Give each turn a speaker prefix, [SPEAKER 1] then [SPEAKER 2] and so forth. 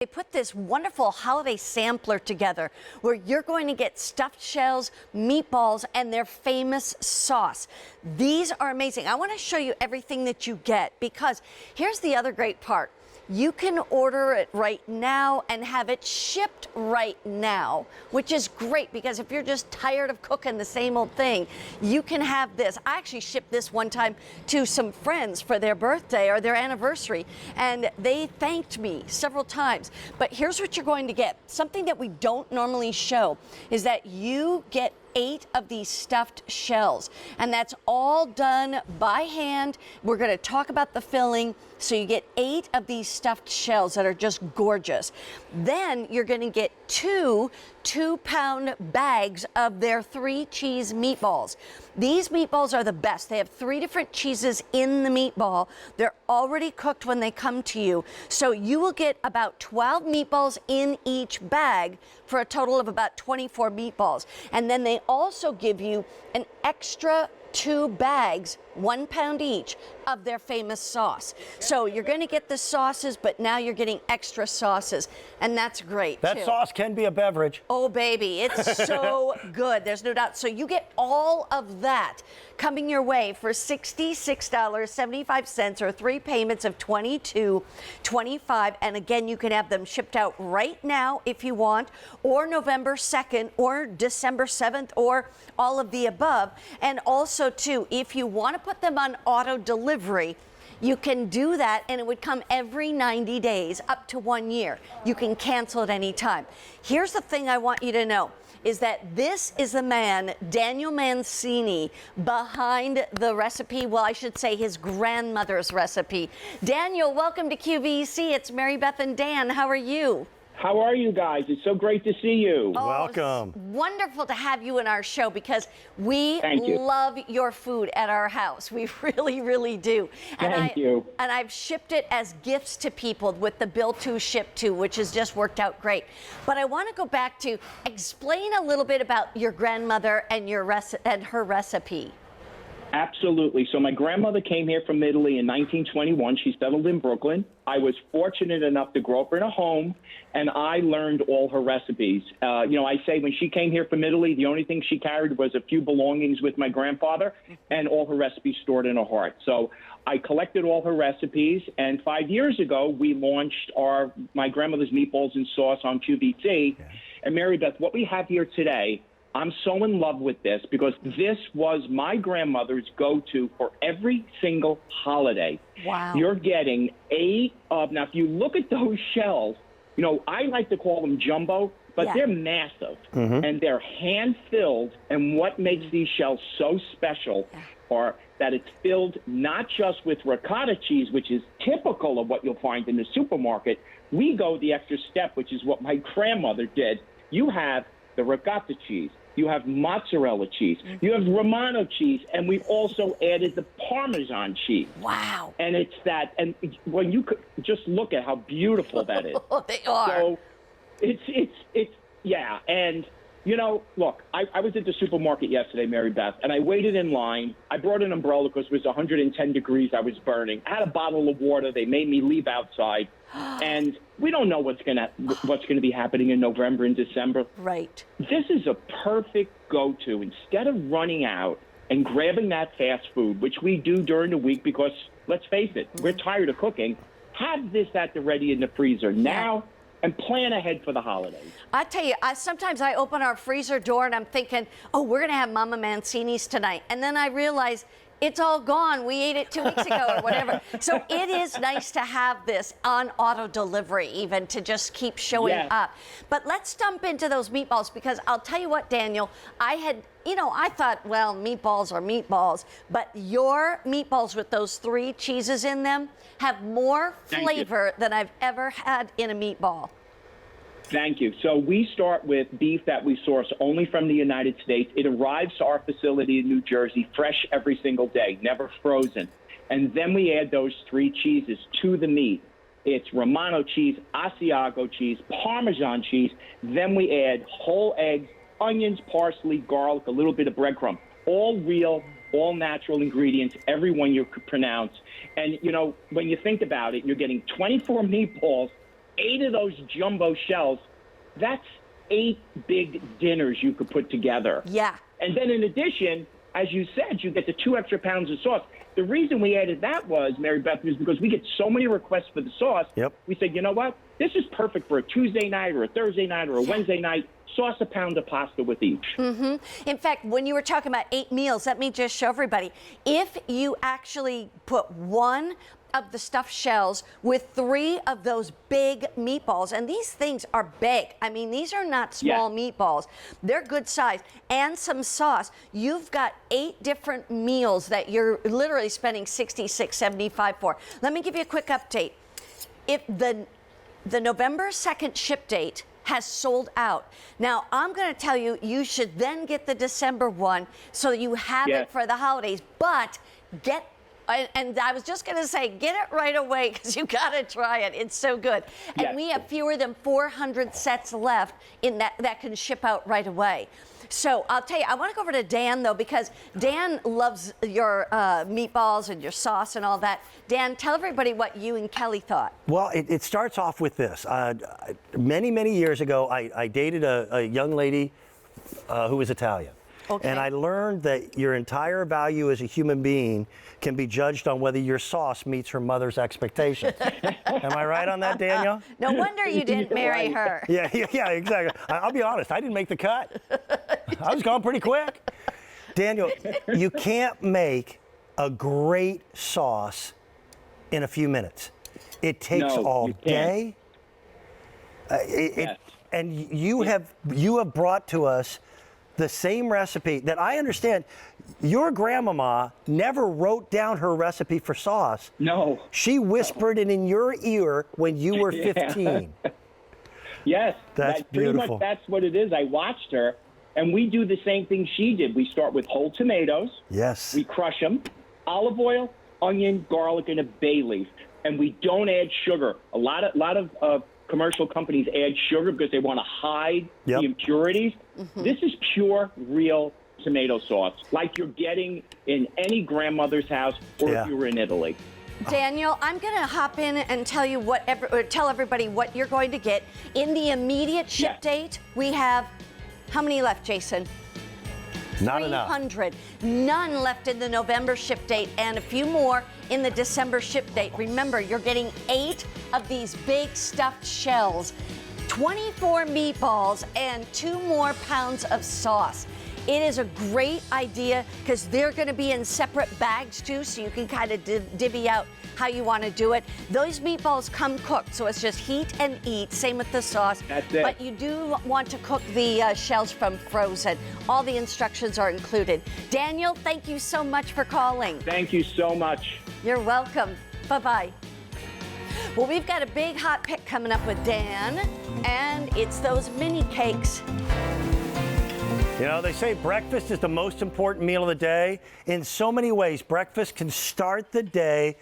[SPEAKER 1] They put this wonderful holiday sampler together where you're going to get stuffed shells, meatballs, and their famous sauce. These are amazing. I want to show you everything that you get because here's the other great part. You can order it right now and have it shipped right now, which is great because if you're just tired of cooking the same old thing, you can have this. I actually shipped this one time to some friends for their birthday or their anniversary, and they thanked me several times. But here's what you're going to get. Something that we don't normally show is that you get 8 of these stuffed shells, and that's all done by hand. We're going to talk about the filling. So you get 8 of these stuffed shells that are just gorgeous. Then you're going to get 2 2-pound bags of their 3 cheese meatballs. These meatballs are the best. They have 3 different cheeses in the meatball. They're already cooked when they come to you. So you will get about 12 meatballs in each bag for a total of about 24 meatballs. And then they also give you an extra 2 bags, 1 pound each, of their famous sauce. So you're going to get the sauces, but now you're getting extra sauces, and that's great,
[SPEAKER 2] That sauce can be a beverage.
[SPEAKER 1] Oh, baby, it's so good. There's no doubt. So you get all of that coming your way for $66.75 or 3 payments of $22.25. And again, you can have them shipped out right now if you want, or November 2nd, or December 7th, or all of the above. And also, too, if you want to put them on auto delivery, you can do that, and it would come every 90 days, up to 1 year. You can cancel at any time. Here's the thing I want you to know, is that this is the man, Daniel Mancini, behind the recipe. Well, I should say his grandmother's recipe. Daniel, welcome to QVC. It's Mary Beth and Dan. How are you?
[SPEAKER 3] How are you guys? It's so great to see you.
[SPEAKER 1] Oh,
[SPEAKER 2] welcome.
[SPEAKER 1] Wonderful to have you in our show because we love your food at our house. We really, really do.
[SPEAKER 3] Thank you.
[SPEAKER 1] And I've shipped it as gifts to people with the Bill To Ship To, which has just worked out great. But I want to go back to explain a little bit about your grandmother and her recipe.
[SPEAKER 3] Absolutely. So my grandmother came here from Italy in 1921. She settled in Brooklyn. I was fortunate enough to grow up in a home, and I learned all her recipes. I say when she came here from Italy, the only thing she carried was a few belongings with my grandfather and all her recipes stored in her heart. So I collected all her recipes, and 5 years ago, we launched my grandmother's meatballs and sauce on QVC. Yeah. And Mary Beth, what we have here today, I'm so in love with this because this was my grandmother's go-to for every single holiday.
[SPEAKER 1] Wow.
[SPEAKER 3] You're getting 8 of, now if you look at those shells, I like to call them jumbo, but they're massive and they're hand-filled. And what makes these shells so special are that it's filled not just with ricotta cheese, which is typical of what you'll find in the supermarket. We go the extra step, which is what my grandmother did. You have the ricotta cheese. You have mozzarella cheese. You have Romano cheese, and we've also added the Parmesan cheese.
[SPEAKER 1] Wow.
[SPEAKER 3] And it's that, and when you could just look at how beautiful that is.
[SPEAKER 1] They are.
[SPEAKER 3] So it's yeah. And, look, I was at the supermarket yesterday, Mary Beth, and I waited in line. I brought an umbrella because it was 110 degrees. I was burning. I had a bottle of water. They made me leave outside. And we don't know what's gonna be happening in November and December.
[SPEAKER 1] Right.
[SPEAKER 3] This is a perfect go-to. Instead of running out and grabbing that fast food, which we do during the week because, let's face it, we're tired of cooking, have this at the ready in the freezer now and plan ahead for the holidays.
[SPEAKER 1] I tell you, sometimes I open our freezer door and I'm thinking, oh, we're going to have Mama Mancini's tonight. And then I realize it's all gone. We ate it 2 weeks ago or whatever. So it is nice to have this on auto delivery even to just keep showing up. But let's jump into those meatballs because I'll tell you what, Daniel, I thought, well, meatballs are meatballs, but your meatballs with those 3 cheeses in them have more flavor than I've ever had in a meatball.
[SPEAKER 3] Thank you. So we start with beef that we source only from the United States. It arrives to our facility in New Jersey fresh every single day, never frozen. And then we add those 3 cheeses to the meat. It's Romano cheese, Asiago cheese, Parmesan cheese. Then we add whole eggs, onions, parsley, garlic, a little bit of breadcrumb. All real, all natural ingredients, every one you could pronounce. And, when you think about it, you're getting 24 meatballs 8 of those jumbo shells, that's 8 big dinners you could put together.
[SPEAKER 1] Yeah.
[SPEAKER 3] And then in addition, as you said, you get the 2 extra pounds of sauce. The reason we added that was, Mary Beth, is because we get so many requests for the sauce.
[SPEAKER 2] Yep.
[SPEAKER 3] We said, you know what? This is perfect for a Tuesday night or a Thursday night or a Wednesday night. Sauce a pound of pasta with each.
[SPEAKER 1] In fact, when you were talking about 8 meals, let me just show everybody. If you actually put 1 of the stuffed shells with 3 of those big meatballs, and these things are big. I mean, these are not small meatballs. They're good size, and some sauce. You've got 8 different meals that you're literally spending $66.75 for. Let me give you a quick update. If the November 2nd ship date has sold out. Now, I'm going to tell you, you should then get the December one so you have it for the holidays, but and I was just going to say, get it right away because you got to try it. It's so good. And we have fewer than 400 sets left in that can ship out right away. So I'll tell you, I want to go over to Dan, though, because Dan loves your meatballs and your sauce and all that. Dan, tell everybody what you and Kelly thought.
[SPEAKER 2] Well, it starts off with this. Many, many years ago, I dated a young lady who was Italian. Okay. And I learned that your entire value as a human being can be judged on whether your sauce meets her mother's expectations. Am I right on that, Daniel?
[SPEAKER 1] No wonder you didn't marry her.
[SPEAKER 2] Yeah, exactly. I'll be honest, I didn't make the cut. I was gone pretty quick. Daniel, you can't make a great sauce in a few minutes. It takes all day. And you have brought to us the same recipe that I understand. Your grandmama never wrote down her recipe for sauce.
[SPEAKER 3] No.
[SPEAKER 2] She whispered it in your ear when you were 15.
[SPEAKER 3] Yes.
[SPEAKER 2] That's beautiful.
[SPEAKER 3] Pretty much that's what it is. I watched her, and we do the same thing she did. We start with whole tomatoes.
[SPEAKER 2] Yes.
[SPEAKER 3] We crush them. Olive oil, onion, garlic, and a bay leaf. And we don't add sugar. A lot of commercial companies add sugar because they want to hide the impurities. This is pure, real tomato sauce, like you're getting in any grandmother's house or if you were in Italy.
[SPEAKER 1] Daniel, I'm going to hop in and tell you tell everybody what you're going to get. In the immediate ship date, we have how many left, Jason?
[SPEAKER 2] Not enough.
[SPEAKER 1] 300. None left in the November ship date, and a few more in the December ship date. Remember, you're getting 8 of these big stuffed shells, 24 meatballs, and 2 more pounds of sauce. It is a great idea because they're going to be in separate bags too, so you can kind of divvy out how you want to do it. Those meatballs come cooked, so it's just heat and eat. Same with the sauce.
[SPEAKER 3] That's it.
[SPEAKER 1] But you do want to cook the shells from frozen. All the instructions are included. Daniel, thank you so much for calling.
[SPEAKER 3] Thank you so much.
[SPEAKER 1] You're welcome. Bye-bye. Well, we've got a big hot pick coming up with Dan, and it's those mini cakes.
[SPEAKER 2] You know, they say breakfast is the most important meal of the day. In so many ways, breakfast can start the day